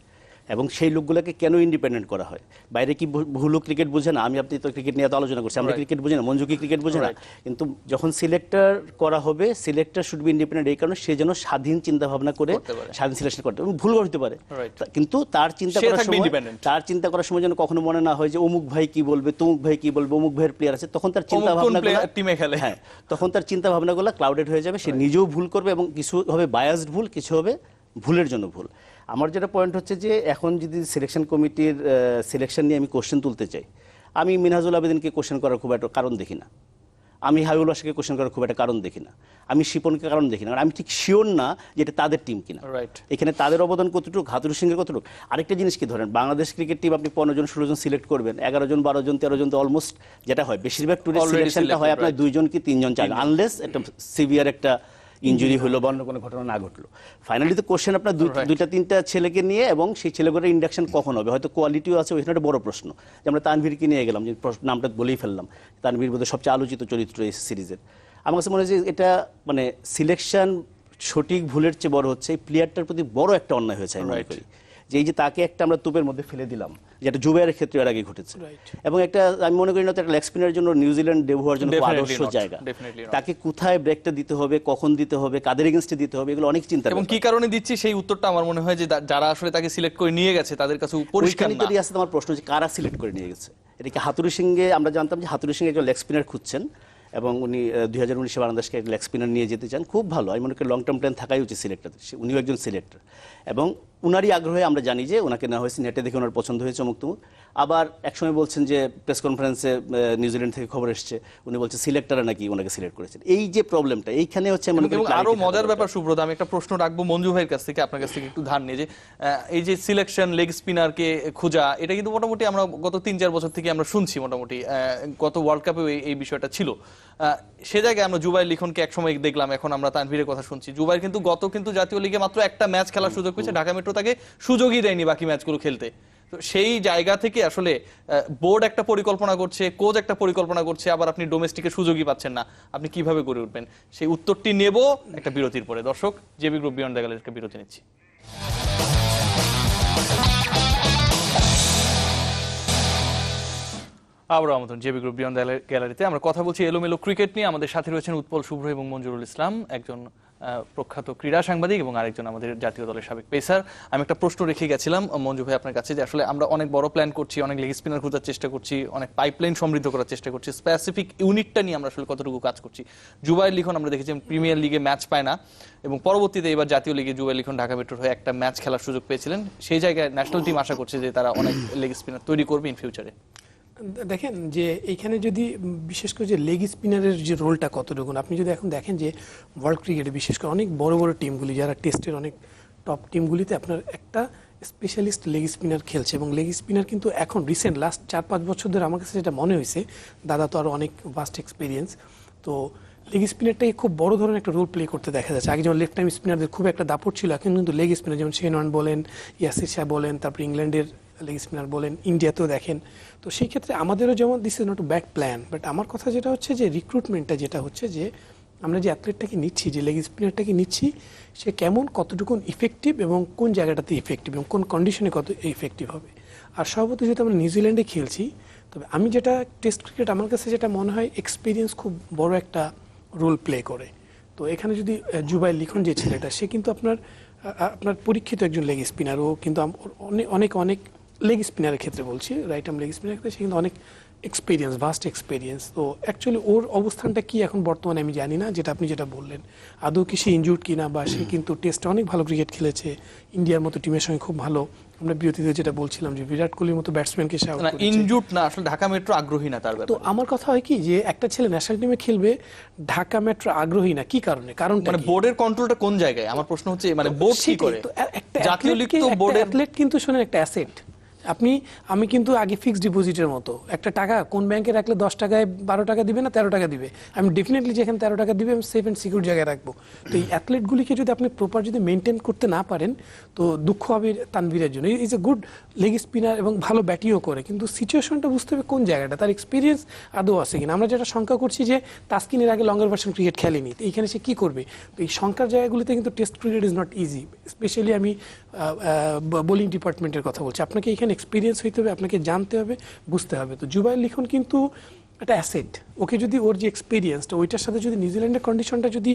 [SPEAKER 3] এবং সেই লোকগুলোকে কেন ইন্ডিপেন্ডেন্ট করা হয়? বাইরে কি বহু লোক ক্রিকেট বোঝে না? আপনি তো ক্রিকেট নিয়ে তো আলোচনা করছি, আমরা ক্রিকেট বুঝি না, মঞ্জু কি ক্রিকেট বোঝে না? কিন্তু যখন সিলেক্টর করা হবে, সিলেক্টর শুড বি ইন্ডিপেন্ডেন্ট, এই কারণে সে যেন স্বাধীন চিন্তা ভাবনা করে স্বাধীন সিলেকশন করতে পারে। ভুল হতে পারে, কিন্তু তার চিন্তা করার সময় যেন কখনো মনে না হয় যে অমুক ভাই কি বলবে, তমুক ভাই কি বলবে, অমুক ভাইয়ের প্লেয়ার আছে, তখন তার চিন্তা ভাবনাগুলো
[SPEAKER 1] টিমে খেলে,
[SPEAKER 3] হ্যাঁ, তখন তার চিন্তা ভাবনাগুলো ক্লাউডেড হয়ে যাবে। সে নিজেও ভুল করবে এবং কিছু হবে বায়াসড ভুল, কিছু হবে ভুলের জন্য ভুল। আমার যেটা পয়েন্ট হচ্ছে যে এখন যদি সিলেকশন কমিটির সিলেকশন নিয়ে আমি কোশ্চেন তুলতে চাই, আমি মিনহাজুল আবেদিনকে কোশ্চেন করার খুব একটা কারণ দেখি না, আমি হাবিবুল বাসাকে কোশ্চেন করার খুব একটা কারণ দেখি না, আমি শিপনকে কারণ দেখি না, আমি ঠিক শিওর না যে এটা তাদের টিম কিনা। এখানে তাদের অবদান কতটুকু, হাতুরু সিংহের কতটুকু। আরেকটা জিনিস কি, ধরেন বাংলাদেশ ক্রিকেট টিম আপনি 15 জন 16 জন সিলেক্ট করবেন, 11 জন 12 জন 13 জন তো অলমোস্ট যেটা হয়, বেশিরভাগ টুরিস্ট সিলেকশনটা হয় আপনার 2 জন কি 3 জন 4 জন, আনলেস একটা সিভিয়ার একটা ইনজুরি হলো বা অন্য কোনো ঘটনা না ঘটলো। ফাইনালি তো কোশ্চেন আপনার 2-3টা ছেলেকে নিয়ে, এবং সেই ছেলেগুলোর ইন্ডাকশন কখন হবে, হয়তো কোয়ালিটিও আছে, ওইখানে একটা বড় প্রশ্ন। যে আমরা তানভীরকে নিয়ে গেলাম, যে নামটা বলেই ফেললাম, তানভীর বোধহয় সবচেয়ে আলোচিত চরিত্র এই সিরিজের। আমার কাছে মনে হয় যে এটা মানে সিলেকশন সঠিক ভুলের চেয়ে বড় হচ্ছে এই প্লেয়ারটার প্রতি বড় একটা অন্যায় হয়েছে আমি মনে করি। যে এই যে তাকে একটা আমরা তোপের মধ্যে ফেলে দিলাম, যেটা জুবাইরের ক্ষেত্রে এর আগে ঘটেছে, এবং একটা আমি মনে করি না একটা লেগ স্পিনারের জন্য নিউজিল্যান্ড ডেবু হওয়ার জন্য আদর্শ জায়গা। তাকে কোথায় ব্রেকটা দিতে হবে, কখন দিতে হবে, কাদের এগেইনস্টে দিতে হবে, এগুলো অনেক চিন্তা।
[SPEAKER 1] এবং কি কারণে দিচ্ছি সেই উত্তরটা আমার মনে হয় যে যারা আসলে তাকে সিলেক্ট করে নিয়ে গেছে তাদের কাছে পরিষ্কার না।
[SPEAKER 3] ওইখানে আসলে আমার প্রশ্ন যে কারা সিলেক্ট করে নিয়ে গেছে। এটা কি হাতুরু সিংহে? আমরা জানতাম যে হাতুরু সিংহে একজন লেগ স্পিনার খুঁজছেন এবং উনি 2019-এ বাংলাদেশকে লেগ স্পিনার নিয়ে যেতে চান, খুব ভালো। আমি মনে করি লং টার্ম প্ল্যান থাকাই উচিত সিলেক্টর, উনিও একজন সিলেক্টর, এবং উনারই আগ্রহে আমরা জানি যে ওনাকে নেওয়া হয়েছে, নেটে দেখে ওনার পছন্দ হয়েছে অমুক তমুক। আবার একসময় বলছেন যে প্রেস কনফারেন্সে নিউজিল্যান্ড থেকে খবর এসছে, উনি বলছে সিলেক্টররা নাকি ওনাকে সিলেক্ট করেছেন। এই যে প্রবলেমটা এইখানে হচ্ছে মনে করি।
[SPEAKER 1] আরো মজার ব্যাপার সুব্রত, আমি একটা প্রশ্ন রাখবো মঞ্জু ভাইয়ের কাছ থেকে, আপনার কাছ থেকে একটু ধার নিয়ে, যে এই যে সিলেকশন লেগ স্পিনারকে খোঁজা, এটা কিন্তু মোটামুটি আমরা গত 3-4 বছর থেকে আমরা শুনছি, মোটামুটি গত ওয়ার্ল্ড কাপেও এই বিষয়টা ছিল। সে জায়গায় আমরা জুবাইর লিখনকে একসময় দেখলাম, এখন আমরা তানভীরের কথা শুনছি। জুবাইর কিন্তু জাতীয় লিগে মাত্র একটা ম্যাচ খেলার সুযোগ পেয়েছে, ঢাকা মেট্রো তাকে সুযোগই দেয়নি বাকি ম্যাচগুলো খেলতে। তো সেই জায়গা থেকে আসলে বোর্ড একটা পরিকল্পনা করছে, কোচ একটা পরিকল্পনা করছে, আবার আপনি ডোমেস্টিকের সুযোগই পাচ্ছেন না, আপনি কিভাবে গড়ে উঠবেন? সেই উত্তরটি নেব একটা বিরতির পরে। দর্শক, JB group beyond the gallery থেকে বিরতি নিচ্ছি। আবার আমন্ত্রণ জেবি গ্রুপ বিয়ন্ড দ্য গ্যালারিতে। আমরা কথা বলছি এলোমেলো ক্রিকেট নিয়ে। আমাদের সাথে রয়েছেন উৎপল শুভ্র এবং মঞ্জুরুল ইসলাম, একজন প্রখ্যাত ক্রীড়া সাংবাদিক এবং আরেকজন আমাদের জাতীয় দলের সাবেক পেসার। আমি একটা প্রশ্ন রেখে গেছিলাম মঞ্জু ভাই আপনার কাছে, যে আসলে আমরা অনেক বড় প্ল্যান করছি, অনেক লেগ স্পিনার খোঁজার চেষ্টা করছি, অনেক পাইপলাইন সমৃদ্ধ করার চেষ্টা করছি, স্পেসিফিক ইউনিটটা নিয়ে আমরা আসলে কতটুকু কাজ করছি। জুবাইর লিখন আমরা দেখেছি প্রিমিয়ার লিগে ম্যাচ পায় না, এবং পরবর্তীতে এবার জাতীয় লিগে জুবাইর লিখন ঢাকা মেট্রোর হয়ে একটা ম্যাচ খেলার সুযোগ পেয়েছিলেন। সেই জায়গায় ন্যাশনাল টিম আশা করছে যে তারা অনেক লেগ স্পিনার তৈরি করবে ইন ফিউচারে।
[SPEAKER 5] দেখেন যে এইখানে যদি বিশেষ করে যে লেগ স্পিনারের যে রোলটা কতটুকু, আপনি যদি এখন দেখেন যে ওয়ার্ল্ড ক্রিকেটে বিশেষ করে অনেক বড় বড় টিমগুলি, যারা টেস্টের অনেক টপ টিমগুলিতে আপনার একটা স্পেশালিস্ট লেগ স্পিনার খেলছে, এবং লেগ স্পিনার কিন্তু এখন রিসেন্ট লাস্ট 4-5 বছর ধরে আমার কাছে যেটা মনে হয়েছে, দাদা তো আরও অনেক ভাস্ট এক্সপিরিয়েন্স, তো লেগ স্পিনারটাই খুব বড় ধরনের একটা রোল প্লে করতে দেখা যাচ্ছে। আগে যেমন লেফট টাইম স্পিনারদের খুব একটা দাপট ছিল, এখন কিন্তু লেগ স্পিনার যেমন শেন ওয়ার্ন বলেন, ইয়াসির শাহ বলেন, তারপর ইংল্যান্ডের লেগ স্পিনার বলেন, ইন্ডিয়াতেও দেখেন। তো সেই ক্ষেত্রে আমাদেরও যেমন this is not bad plan, but আমার কথা যেটা হচ্ছে যে রিক্রুটমেন্টটা যেটা হচ্ছে যে আমরা যে অ্যাথলেটটাকে নিচ্ছি, যে লেগ স্পিনারটাকে নিচ্ছি, সে কেমন কতটুকু ইফেক্টিভ এবং কোন জায়গাটাতে ইফেক্টিভ এবং কোন কন্ডিশনে কত ইফেক্টিভ হবে। আর সর্বত যেহেতু আমরা নিউজিল্যান্ডে খেলছি, তবে আমি যেটা টেস্ট ক্রিকেট আমার কাছে যেটা মনে হয় এক্সপিরিয়েন্স খুব বড় একটা রোল প্লে করে। তো এখানে যদি জুবাইর লিখন যে ছেলেটা, সে কিন্তু আপনার পরীক্ষিত একজন লেগ স্পিনার, ও কিন্তু অনেক অনেক লেগ স্পিনারের ক্ষেত্রে বলছি, রাইট আর্ম লেগ স্পিনারের ক্ষেত্রে সে কিন্তু অনেক এক্সপিরিয়েন্স, ভাস্ট এক্সপিরিয়েন্স। তো অ্যাকচুয়ালি ওর অবস্থানটা কি এখন বর্তমানে আমি জানি না, যেটা আপনি যেটা বললেন আদৌ কি সে ইনজুর্ড কিনা, বা সে কিন্তু টেস্টে অনেক ভালো ক্রিকেট খেলেছে, ইন্ডিয়ার মতো টিমের সঙ্গে খুব ভালো আমরা বিরতিতে যেটা বলছিলাম যে বিরাট কোহলির মতো ব্যাটসম্যানকে সে out
[SPEAKER 1] না
[SPEAKER 5] করেছে।
[SPEAKER 1] ইনজুট না, আসলে ঢাকা মেট্রো আগ্রহী না তার
[SPEAKER 5] তো
[SPEAKER 1] ব্যাপারে।
[SPEAKER 5] আমার কথা হয় কি যে একটা ছেলে ন্যাশনাল টিমে খেলবে, ঢাকা মেট্রো আগ্রহী না, কি কারণে? কারণটা
[SPEAKER 1] মানে
[SPEAKER 5] কি?
[SPEAKER 1] বোর্ডের কন্ট্রোলটা কোন জায়গায়? আমার প্রশ্ন হচ্ছে মানে বোর্ড কি
[SPEAKER 5] সেটাই
[SPEAKER 1] করে?
[SPEAKER 5] তো, একটা
[SPEAKER 1] জাতীয় লীগ তো
[SPEAKER 5] একটা
[SPEAKER 1] বোর্ডের
[SPEAKER 5] অ্যাথলেট কিন্তু শোনেন একটা অ্যাসেট। আমি কিন্তু আগে ফিক্সড ডিপোজিটের মতো একটা টাকা কোন ব্যাংকে রাখলে 10 টাকায় 12 টাকা দিবে না 13 টাকা দিবে, আমি ডেফিনেটলি যেখানে 13 টাকা দিবে আমি সেফ অ্যান্ড সিকিউর জায়গায় রাখবো। তো এই অ্যাথলেটগুলিকে যদি আপনি প্রপার যদি মেনটেন করতে না পারেন তো দুঃখ হবে তানভীরের জন্য। Is a good leg spinner এবং ভালো ব্যাটিংও করে, কিন্তু সিচুয়েশনটা বুঝতে হবে কোন জায়গাটা, তার এক্সপিরিয়েন্স আদৌ আছে কিনা। আমরা যেটা শঙ্কা করছি যে তাসকিনের আগে লঙ্গার ভার্সন ক্রিকেট খেলেনি, তো এইখানে সে কি করবে? তো এই শঙ্কার জায়গাগুলিতে কিন্তু test cricket is not easy, specially আমি বোলিং ডিপার্টমেন্টের কথা বলছি। আপনাকে এখানে এক্সপিরিয়েন্স হইতে হবে, আপনাকে জানতে হবে, বুঝতে হবে। তো জুবাইর লিখন কিন্তু একটা অ্যাসেট, ওকে যদি ওর যে এক্সপিরিয়েন্সটা ওইটার সাথে যদি নিউজিল্যান্ডের কন্ডিশনটা যদি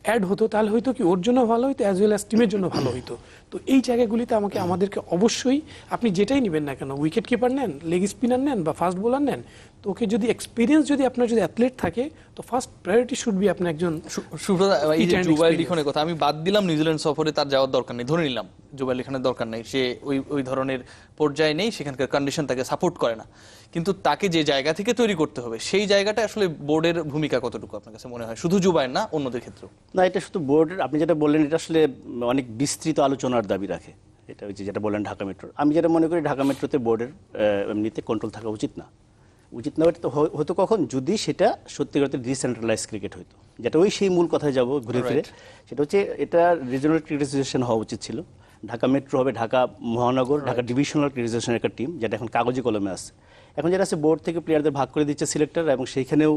[SPEAKER 5] অ্যাড হতো তাহলে হয়তো কি ওর জন্য ভালো হতো, অ্যাজ ওয়েল অ্যাজ টিমের জন্য ভালো হতো। তো এই জায়গাগুলিতে আমাদেরকে অবশ্যই, আপনি যেটাই নেবেন না কেন, উইকেট কিপার নেন, লেগ স্পিনার নেন বা ফাস্ট বোলার নেন, তো ওকে যদি এক্সপিরিয়েন্স যদি আপনার যদি অ্যাথলেট থাকে তো ফার্স্ট প্রায়োরিটি শুড বি আপনি একজন
[SPEAKER 1] সুব্রত, এই যে
[SPEAKER 5] Fit and
[SPEAKER 1] জুবাইর
[SPEAKER 5] experience।
[SPEAKER 1] লিখনের কথা আমি বাদ দিলাম, নিউজিল্যান্ড সফরে তার যাওয়ার দরকার নেই, ধরে নিলাম জুবাইর লিখনের দরকার নেই, সে ওই ধরনের পর্যায়ে নেই, সেখানকার কন্ডিশন তাকে সাপোর্ট করে না, কিন্তু তাকে যে জায়গা থেকে তৈরি করতে হবে সেই জায়গাটা আসলে বোর্ডের ভূমিকা কতটুকু আপনার কাছে মনে হয়, শুধু জুবাইর না অন্যদের ক্ষেত্রেও?
[SPEAKER 3] না, এটা শুধু বোর্ডের, আপনি যেটা বললেন এটা আসলে অনেক বিস্তৃত আলোচনার দাবি রাখে। এটা হচ্ছে যেটা বললেন ঢাকা মেট্রোর, আমি যেটা মনে করি ঢাকা মেট্রোতে বোর্ডের এমনিতে কন্ট্রোল থাকা উচিত না। এটা তো হতো কখন, যদি সেটা সত্যিকারের ডিসেন্ট্রালাইজ ক্রিকেট হতো, যেটা ওই সেই মূল কথায় যাব ঘুরে ফিরে, সেটা হচ্ছে এটা রিজনাল ক্রিকেটাইজেশন হওয়া উচিত ছিল। ঢাকা মেট্রো হবে ঢাকা মহানগর, ঢাকা ডিভিশনাল ক্রিকেটাইজেশনের একটা টিম, যেটা এখন কাগজে কলমে আছে। এখন যেটা আছে বোর্ড থেকে প্লেয়ারদের ভাগ করে দিচ্ছে সিলেক্টর, এবং সেইখানেও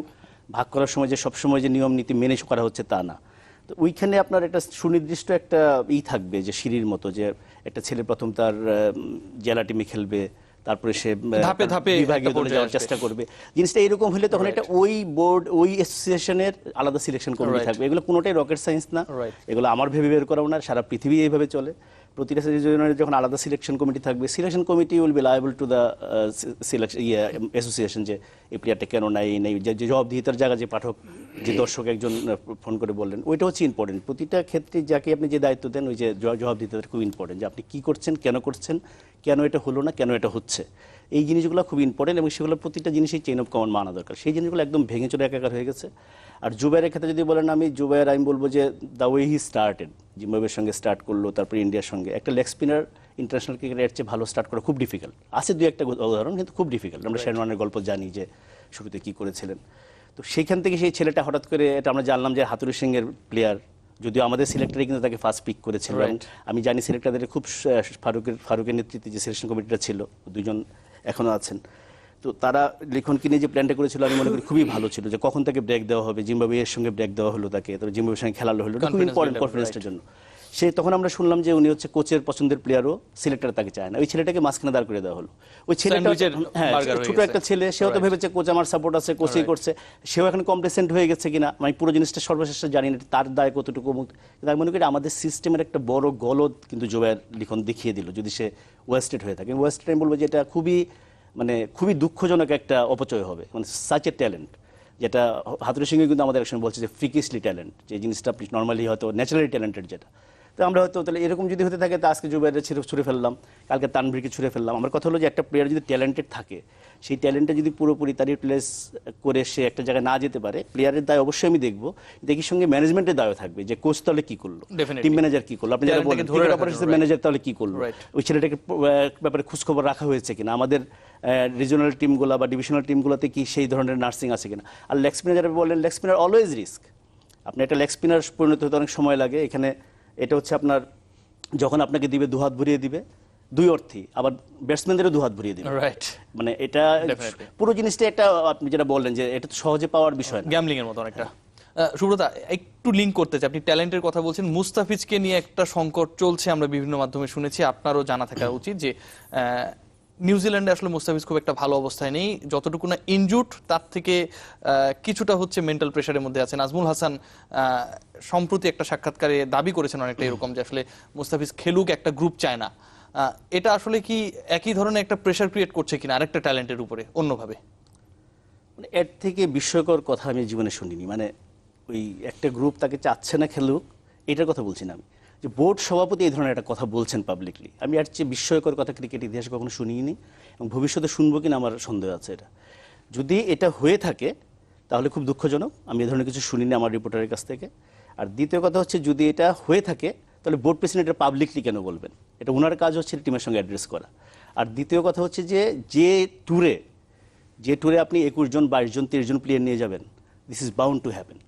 [SPEAKER 3] ভাগ করার সময় যে সবসময় যে নিয়ম নীতি মেনে করা হচ্ছে তা না। তো ওইখানে আপনার একটা সুনির্দিষ্ট একটা থাকবে যে সিঁড়ির মতো, যে একটা ছেলে প্রথম তার জেলা টিমে খেলবে, তারপরে সে
[SPEAKER 1] ধাপে ধাপে
[SPEAKER 3] বিভাগীয়
[SPEAKER 1] একটা
[SPEAKER 3] দলে
[SPEAKER 1] পর্যায়ে
[SPEAKER 3] যাওয়ার
[SPEAKER 1] আসবে।
[SPEAKER 3] চেষ্টা করবে। জিনিসটা এরকম হলে তখন এটা ওই বোর্ড ওই অ্যাসোসিয়েশনের আলাদা সিলেকশন কমিটি
[SPEAKER 1] Right.
[SPEAKER 3] থাকবে। এগুলো কোনোটাই রকেট সায়েন্স না,
[SPEAKER 1] Right.
[SPEAKER 3] এগুলো আমার ভেবে বের করাও না, সারা পৃথিবী এইভাবে চলে। প্রতিটা সিজনের যখন আলাদা সিলেকশন কমিটি থাকবে, selection committee will be liable to the selection association, যে এই প্লেয়ারটা কেন নেই, যে জবাবদিহিতার জায়গা, যে পাঠক যে দর্শক একজন ফোন করে বললেন, ওইটা হচ্ছে ইম্পর্টেন্ট। প্রতিটা ক্ষেত্রে যাকে আপনি যে দায়িত্ব দেন, ওই যে জবাবদিহিতাটা খুব ইম্পর্টেন্ট, যে আপনি কি করছেন, কেন এটা হলো না, কেন এটা হচ্ছে, এই জিনিসগুলো খুব ইম্পর্টেন্ট, এবং সেগুলো প্রতিটা জিনিসই চেইন অফ কমান্ড মানা দরকার। সেই জিনিসগুলো একদম ভেঙে চলে একাকার হয়ে গেছে। আর জুবাইরের ক্ষেত্রে যদি বলেন, আমি বলবো যে দ্য ওয়ে হি স্টার্টেড, জিম্বাবুয়ের সঙ্গে স্টার্ট করলো, তারপরে ইন্ডিয়ার সঙ্গে, একটা লেগ স্পিনার ইন্টারন্যাশনাল ক্রিকেটের চেয়ে ভালো স্টার্ট করা খুব ডিফিকাল্ট। আছে দুই একটা উদাহরণ, কিন্তু খুব ডিফিকাল্ট। আমরা শেরওয়ানের গল্প জানি যে শুরুতে কি করেছিলেন। তো সেইখান থেকে সেই ছেলেটা হঠাৎ করে, এটা আমরা জানলাম যে হাতুড়ি সিংয়ের প্লেয়ার, যদিও আমাদের সিলেক্টরে কিন্তু তাকে ফার্স্ট পিক করেছিল। এবং আমি জানি সিলেক্টরদের খুব ফারুকের নেতৃত্বে যে সিলেকশন কমিটিটা ছিল, দুজন এখনো আছেন, তো তারা লিখনকে নিয়ে যে প্ল্যানটা করেছিল আমি মনে করি খুবই ভালো ছিল, যে কখন তাকে ব্রেক দেওয়া হবে। জিম্বাবুয়ের সঙ্গে ব্রেক দেওয়া হলো তাকে, তারপর জিম্বাবুয়ের সঙ্গে খেলানো হলো, খুব ইম্পর্টেন্ট কনফিডেন্সের জন্য। সে তখন আমরা শুনলাম যে উনি হচ্ছে কোচের পছন্দের প্লেয়ারও, সিলেক্টর তাকে চায় না, ওই ছেলেটাকে মাঝখানে দাঁড় করে দেওয়া হলো। ওই ছেলেটা হ্যাঁ ছোট একটা ছেলে, সেও তো ভেবেছে কোচ আমার সাপোর্ট আছে, কোচই করছে, সেও এখন কমপ্লেসেন্ট হয়ে গেছে কিনা আমি পুরো জিনিসটা সর্বশেষে জানি না, তার দায় কতটুকু মুক্ত। কিন্তু আমি মনে করি আমাদের সিস্টেমের একটা বড় গলদ কিন্তু জুবাইর লিখন দেখিয়ে দিল, যদি সে ওয়েস্টেড হয়ে থাকে। ওয়েস্টেড আমি বলবো যে এটা খুবই দুঃখজনক একটা অপচয় হবে, মানে সাচ এ ট্যালেন্ট, যেটা হাতুড়ি সিংহে কিন্তু আমাদের একসঙ্গে বলছে যে ফ্রিকিসলি ট্যালেন্ট, যে জিনিসটা আপনি নর্মালি হয়তো ন্যাচারালি ট্যালেন্টেড, যেটা তো আমরা হয়তো তাহলে এরকম যদি হতে থাকে, তো আজকে জুবাইরের ছুড়ে ফেললাম, কালকে তানভীরকে ছুড়ে ফেললাম। আমার কথা হলো যে একটা প্লেয়ার যদি ট্যালেন্টেড থাকে, সেই ট্যালেন্টটা যদি পুরোপুরি তার ইউটিলাইজ করে সে একটা জায়গায় না যেতে পারে, প্লেয়ারের দায় অবশ্যই আমি দেখবো, দেখি সঙ্গে ম্যানেজমেন্টের দায় থাকবে, যে কোচ তাহলে কি করলো, টিম ম্যানেজার কি করলো, আপনি যারা বলেন ম্যানেজার তাহলে কি করলো, ওই ছেলেটাকে ব্যাপারে খোঁজখবর রাখা হয়েছে কিনা, আমাদের রিজনাল টিমগুলো বা ডিভিশনাল টিমগুলোতে কি সেই ধরনের নার্সিং আছে কিনা। আর লেগ স্পিনার যারা বললেন, লেগ স্পিনার অলওয়েজ রিস্ক, আপনি একটা লেগ স্পিনার পরিণত হতে অনেক সময় লাগে। এখানে এটা হচ্ছে আপনার যখন আপনাকে দিবে দুহাত ভরিয়ে দিবে, দুই অর্থে, আবার ব্যাটসম্যানদেরও দুহাত ভরিয়ে দিবে, মানে এটা পুরো জিনিসটা একটা, আপনি যেটা বললেন যে এটা তো সহজে পাওয়ার বিষয় না,
[SPEAKER 1] গ্যাম্বলিং এর মতো অনেকটা। সুব্রতা, একটু লিঙ্ক করতে চাই, আপনি ট্যালেন্টের কথা বলছেন, মুস্তাফিজকে নিয়ে একটা সংকট চলছে, আমরা বিভিন্ন মাধ্যমে শুনেছি, আপনারও জানা থাকা উচিত যে নিউজিল্যান্ডে আসলে মুস্তাফিজ খুব একটা ভালো অবস্থায় নেই, যতটুকু না ইনজুট তার থেকে কিছুটা হচ্ছে মেন্টাল প্রেশারের মধ্যে আছে। নাজমুল হাসান সম্প্রতি একটা সাক্ষাৎকারে দাবি করেছেন অনেকটা এরকম, যে আসলে মুস্তাফিজ খেলুক, একটা গ্রুপ চায় না। এটা আসলে কি একই ধরনের একটা প্রেশার ক্রিয়েট করছে কিনা আরেকটা ট্যালেন্টের উপরে অন্যভাবে?
[SPEAKER 3] মানে এর থেকে বিস্ময়কর কথা আমি জীবনে শুনিনি। মানে ওই একটা গ্রুপ তাকে চাচ্ছে না খেলুক, এটার কথা বলছি না আমি, যে বোর্ড সভাপতি এই ধরনের একটা কথা বলছেন পাবলিকলি, আমি এর চেয়ে বিস্ময়কর কথা ক্রিকেট ইতিহাসে কখনো শুনিনি এবং ভবিষ্যতে শুনবো কিনা আমার সন্দেহ আছে। এটা যদি এটা হয়ে থাকে তাহলে খুব দুঃখজনক, আমি এই ধরনের কিছু শুনিনি আমার রিপোর্টারের কাছ থেকে। আর দ্বিতীয় কথা হচ্ছে যদি এটা হয়ে থাকে তাহলে বোর্ড প্রেসিডেন্ট এটা পাবলিকলি কেন বলবেন? এটা ওনার কাজ হচ্ছে টিমের সঙ্গে অ্যাড্রেস করা। আর দ্বিতীয় কথা হচ্ছে যে ট্যুরে আপনি 21 জন 22 জন 23 জন প্লেয়ার নিয়ে যাবেন, this is bound to happen.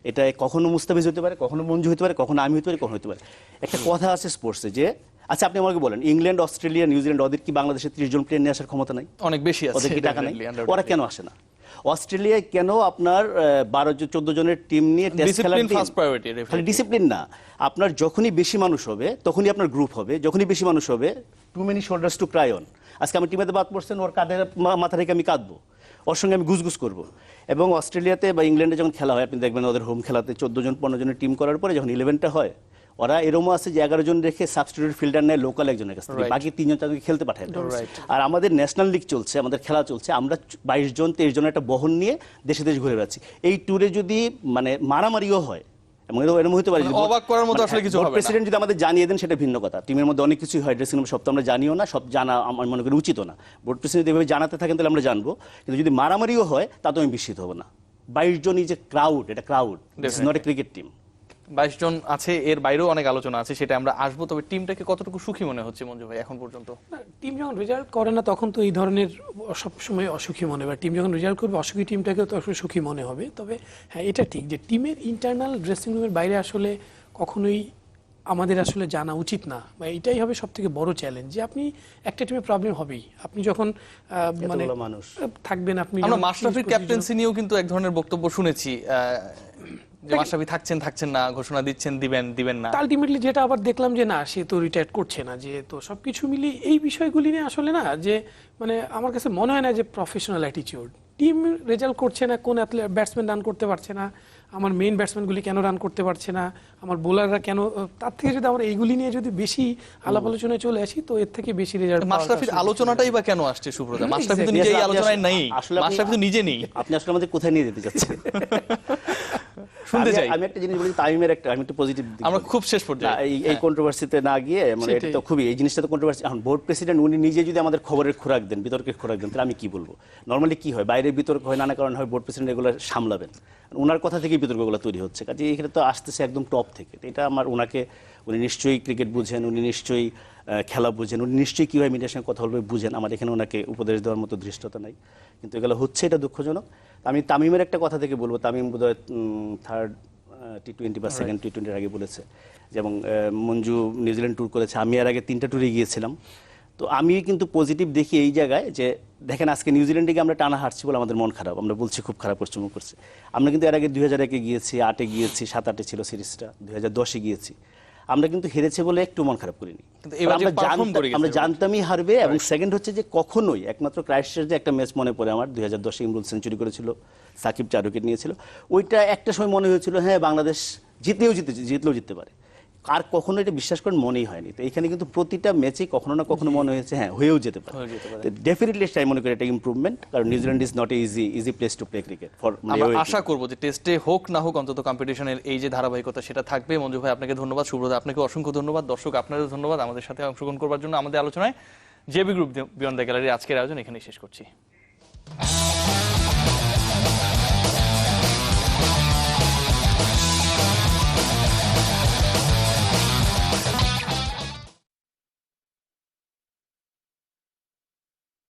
[SPEAKER 3] এটা কখনো মুস্তাফিজ হতে পারে, কখনো মঞ্জু হতে পারে, কখনো আমি হতে পারি, কখনো হতে পারে। একটা কথা আছে স্পোর্টসে যে, আচ্ছা আপনি আমাকে বলেন, ইংল্যান্ড, অস্ট্রেলিয়া, নিউজিল্যান্ড ওদের কি বাংলাদেশে 30 জন প্লেয়ার নিয়ে আসার ক্ষমতা নাই?
[SPEAKER 1] অনেক বেশি আছে।
[SPEAKER 3] ওদের কি টাকা নাই? ওরা কেন আসে না? অস্ট্রেলিয়ায় কেন আপনার 14 জনের টিম নিয়ে টেস্ট খেলার খালি ডিসিপ্লিন না, আপনার যখনই বেশি মানুষ হবে তখনই আপনার গ্রুপ হবে, যখনই বেশি মানুষ হবে too many shoulders to cry on. আজকে আমি টিমেতে বাদ পড়ছেন, ওর কাঁধের মাথা রেখে আমি কাঁদবো, ওর সঙ্গে আমি গুজগুজ করবো। এবং অস্ট্রেলিয়াতে বা ইংল্যান্ডে যখন খেলা হয় আপনি দেখবেন ওদের হোম খেলাতে 14 জন 15 জনের টিম করার পরে যখন 11টা হয়, ওরা এরকম আছে যে 11 জন রেখে সাবস্টিটিউট ফিল্ডার নেয় লোকাল একজনের কাছ থেকে, বাকি 3 জন তাদেরকে খেলতে পাঠায়। আর আমাদের ন্যাশনাল লিগ চলছে, আমাদের খেলা চলছে, আমরা 22 জন 23 জনের একটা বহন নিয়ে দেশে দেশ ঘুরে বেড়াচ্ছি। এই ট্যুরে যদি মানে মারামারিও হয়, এবং এরকম হতে পারে
[SPEAKER 1] অবাক করার মতো আসলে কিছু হবে না।
[SPEAKER 3] প্রেসিডেন্ট যদি আমাদের জানিয়ে দেন সেটা ভিন্ন কথা। টিমের মধ্যে অনেক কিছুই হয়, ড্রেসিং রুমে সব তো আমরা জানিও না, সব জানা আমার মনে করি উচিত না। বোর্ড প্রেসিডেন্ট যদি এভাবে জানাতে থাকেন তাহলে আমরা জানবো, কিন্তু যদি মারামারিও হয় তাতেও আমি বিস্মিত হব না। 22 জন ইজ এ ক্রাউড, এটা crowd, this is not a cricket team.
[SPEAKER 1] 22 জন আছে, এর বাইরেও অনেক আলোচনা আছে, সেটা আমরা আসবো। তবে টিমটাকে কতটুকু সুখী মনে হচ্ছে মঞ্জু ভাই এখন পর্যন্ত?
[SPEAKER 5] টিম যখন রেজাল্ট করে না তখন তো এই ধরনের সবসময় অসুখী মনে হবে, টিম যখন রেজাল্ট করবে অসুখী টিমটাকেও তো সুখী মনে হবে। তবে হ্যাঁ, এটা ঠিক যে টিমের ইন্টারনাল ড্রেসিং রুমের বাইরে আসলে কখনোই আমাদের আসলে জানা উচিত না, বা এটাই হবে সব থেকে বড় চ্যালেঞ্জ যে আপনি একটা টিমে প্রবলেম হবেই, আপনি যখন মানে
[SPEAKER 3] মানুষ
[SPEAKER 5] থাকবেন। আপনি
[SPEAKER 1] আমরা মাশরাফির ক্যাপ্টেন্সি নিয়েও কিন্তু এক ধরনের বক্তব্য শুনেছি যে মাশরাফি থাকছেন না, ঘোষণা দিবেন না।
[SPEAKER 5] আলটিমেটলি যেটা আবার দেখলাম যে না, সে তো রিটায়ার করছে না, যে তো সবকিছু মিলিয়ে এই বিষয়গুলি নিয়ে আসলে না, যে মানে আমার কাছে মনে হয় না যে প্রফেশনাল অ্যাটিটিউড। টিম রেজাল্ট করছে না, কোন ব্যাটসম্যান রান করতে পারছে না, আমার মেইন ব্যাটসম্যানগুলি কেন রান করতে পারছে না, আমার বোলাররা কেন, তার থেকে যদি আমরা এইগুলি নিয়ে যদি বেশি আলাপ আলোচনায় চলে আসি তো এর থেকে বেশি রেজাল্ট।
[SPEAKER 1] মাশরাফির আলোচনাটাই বা কেন আসছে সুব্রতা? মাশরাফি তো নিজেই আলোচনায় নাই, মাশরাফি তো নিজে নেই।
[SPEAKER 3] আপনি আসলে আমাদের কোথায় নিয়ে যেতে চাচ্ছেন
[SPEAKER 1] শুনতে চাই।
[SPEAKER 3] আমি একটা জিনিস বলি, তামিমের আমি একটু পজিটিভ দিক,
[SPEAKER 1] আমরা খুব শেষ পর্যায়ে
[SPEAKER 3] এই কন্ট্রোভার্সিতে না গিয়ে, মানে এটা তো খুবই, এই জিনিসটা তো কন্ট্রোভার্সি। এখন বোর্ড প্রেসিডেন্ট উনি নিজে যদি আমাদের খবরের খোরাক দেন, বিতর্কের খোরাক দেন, তাহলে আমি কি বলবো? নর্মালি কি হয়, বাইরে বিতর্ক হয়, নানা কারণ হয়, বোর্ড প্রেসিডেন্ট এগুলো সামলাবেন, ওনার কথা থেকেই বিতর্কগুলো তৈরি হচ্ছে। কাজে এখানে তো আসতেছে একদম টপ থেকে। এটা আমার উনি নিশ্চয়ই ক্রিকেট বুঝেন, উনি নিশ্চয়ই খেলা বুঝেন, উনি নিশ্চয়ই কীভাবে মিডিয়ার সঙ্গে কথা বলবে বুঝেন। আমার এখানে ওনাকে উপদেশ দেওয়ার মতো ধৃষ্টতা নাই, কিন্তু এগুলো হচ্ছে, এটা দুঃখজনক। আমি তামিমের একটা কথা থেকে বলবো, তামিম বোধহয় থার্ড T20 বা সেকেন্ড T20 আগে বলেছে, যেমন মঞ্জু নিউজিল্যান্ড ট্যুর করেছে, আমি এর আগে 3টা ট্যুরে গিয়েছিলাম। তো আমি কিন্তু পজিটিভ দেখি এই জায়গায় যে দেখেন আজকে নিউজিল্যান্ডে গিয়ে আমরা টানা হারছি বলে আমাদের মন খারাপ, আমরা বলছি খুব খারাপ করছে, মুখ করছে। আমরা কিন্তু এর আগে 2001-এ গিয়েছি, 8-এ গিয়েছি, 7-8-এ ছিল সিরিজটা, 2010-এ গিয়েছি। আমরা কিন্তু হেরেছে বলে একটু মন খারাপ করিনি, আমরা জানতামই হারবে। এবং সেকেন্ড হচ্ছে যে কখনোই, একমাত্র ক্রাইস্টচার্চে একটা ম্যাচ মনে পড়ে আমার, 2010-এ ইমরুল সেঞ্চুরি করেছিল, সাকিব 4 উইকেট নিয়েছিল। ওইটা একটা সময় মনে হয়েছিল হ্যাঁ বাংলাদেশ জিতলেও জিততে পারে, আর কখনো এটা বিশ্বাস করেন মনেই হয়নি। তো এখানে কিন্তু প্রতিটা ম্যাচেই কখনো না কখনো মনে হয়েছে হ্যাঁ হয়েও যেতে পারে। ডেফিনেটলি আমি মনে করি এটা ইমপ্রুভমেন্ট, কারণ New Zealand is not easy place to play cricket.
[SPEAKER 1] আমরা আশা করব যে টেস্টে হোক না হোক অন্তত কম্পিটিশনের এই যে ধারাবাহিকতা সেটা থাকবে। মঞ্জু ভাই আপনাকে ধন্যবাদ, সুব্রতা আপনাকে অসংখ্য ধন্যবাদ, দর্শক আপনারও ধন্যবাদ আমাদের সাথে অংশগ্রহণ করবার জন্য। আমাদের আলোচনায় JB group beyond the gallery আজকের আয়োজন এখানেই শেষ করছি।